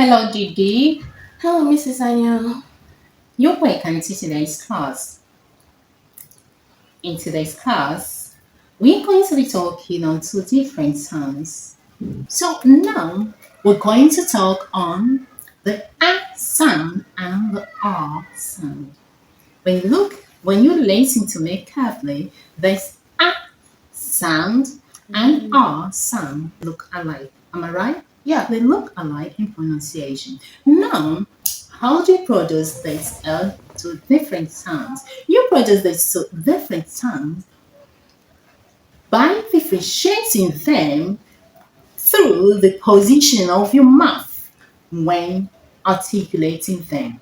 Hello, Didi. Hello, Mrs. Anya. You're welcome to today's class. In today's class, we're going to be talking on two different sounds. So now we're going to talk on the A sound and the R sound. When you listen to me carefully, this A sound and R sound look alike. Am I right? Yeah, they look alike in pronunciation. Now, how do you produce these two different sounds? You produce these two different sounds by differentiating them through the position of your mouth when articulating them.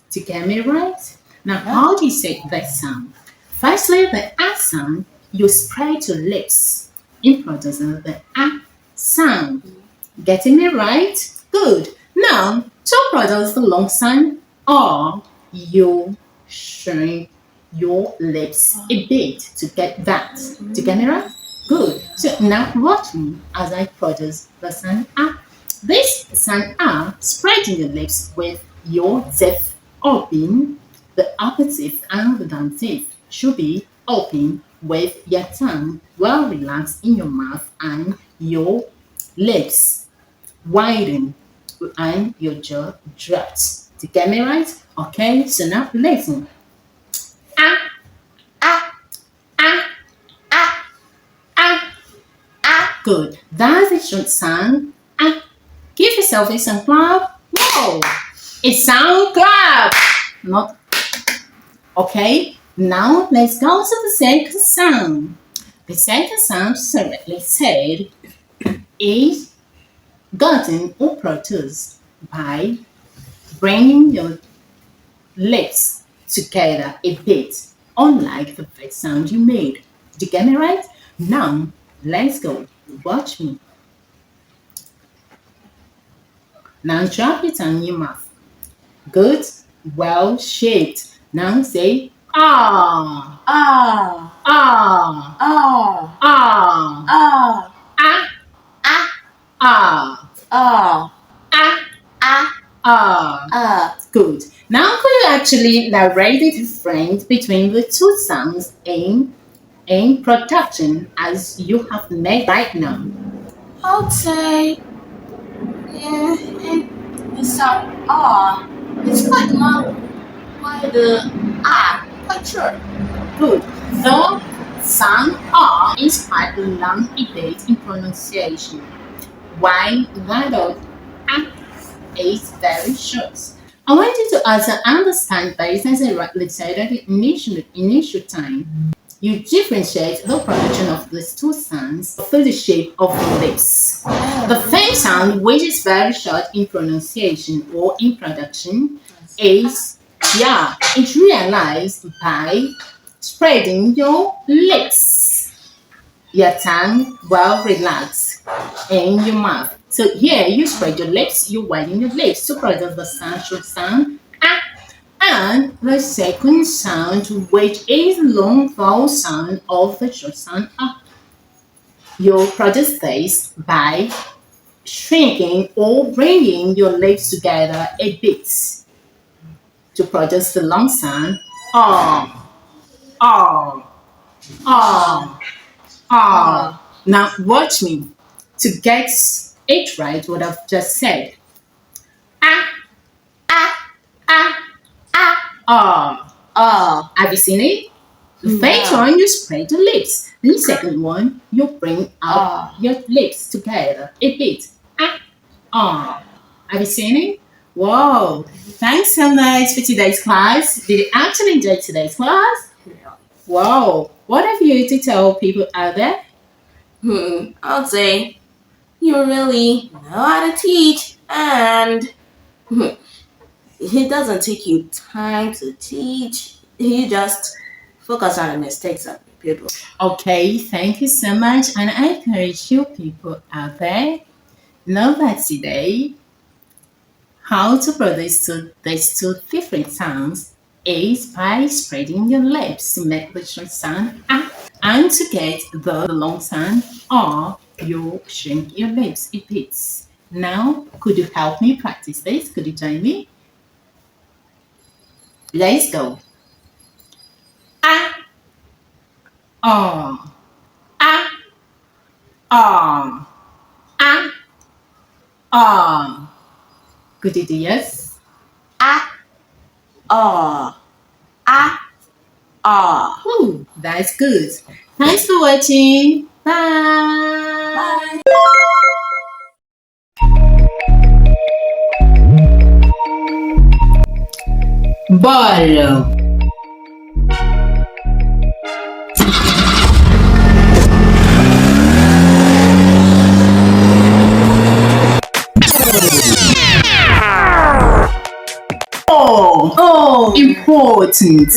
To get me right? Now, how do you say that sound? Firstly, the A sound, you spread your lips in producing the A sound. Getting me right? Good. Now, to produce the long sound R, you shrink your lips a bit to get that. To get me right? Good. So now watch me as I produce the sound A. This sound A, spreading your lips with your teeth open, the upper teeth and the down teeth should be open with your tongue well relaxed in your mouth and your lips widen and your jaw drops. To get me right? Okay, so now listen. Ah, ah, ah, ah, ah, ah. Good. That's a short sound. Ah. Give yourself a sound clap. Whoa! A sound clap. Not okay. Now let's go to the second sound. The second sound, separately said, is gotten or produced by bringing your lips together a bit, unlike the first sound you made. Did you get me right? Now, let's go. Watch me. Now, drop it on your mouth. Good, well shaped. Now say ah, Ah, ah, ah, ah, ah, ah, ah, ah, ah, ah, ah, ah. ah. Good. Now, could you actually narrate the difference between the two sounds in production as you have made right now? I would say, the sound ah is quite long, while the quite short. Good. The sound R is quite long a bit in pronunciation, while that of A is very short. I want you to also understand this as I rightly said at the initial time. You differentiate the production of these two sounds through the shape of the lips. The first sound, which is very short in pronunciation or in production, is it's realized by spreading your lips, your tongue well relaxed, in your mouth. So here you spread your lips, you widen your lips to produce the sound, short sound, ah. And the second sound, which is long vowel sound of the short sound ah. You produce this by shrinking or bringing your lips together a bit to produce the long sound ah, ah, ah, ah. Now watch me to get it right what I've just said. Ah, Ah, ah, ah, ah. ah. Have you seen it? The first Yeah. one, you spread your lips. The second one, you bring out Ah. your lips together a bit. Ah, ah. Have you seen it? Wow. Thanks so much for today's class. Did you actually enjoy today's class? Wow. What have you to tell people out there? I would say you really know how to teach, and it doesn't take you time to teach. You just focus on the mistakes of people. Okay, thank you so much. And I encourage you people out there, know that today how to produce these two different sounds is by spreading your lips to make the short sound ah, and to get the long sound or you shrink your lips a bit. Now, could you help me practice this? Could you join me? Let's go. Ah, ah, ah, ah, ah, ah. Could you do yes? Ah, ah, ah, ah. Ooh, that's good. Thanks for watching. Bye. Bye. Ball. Oh, important.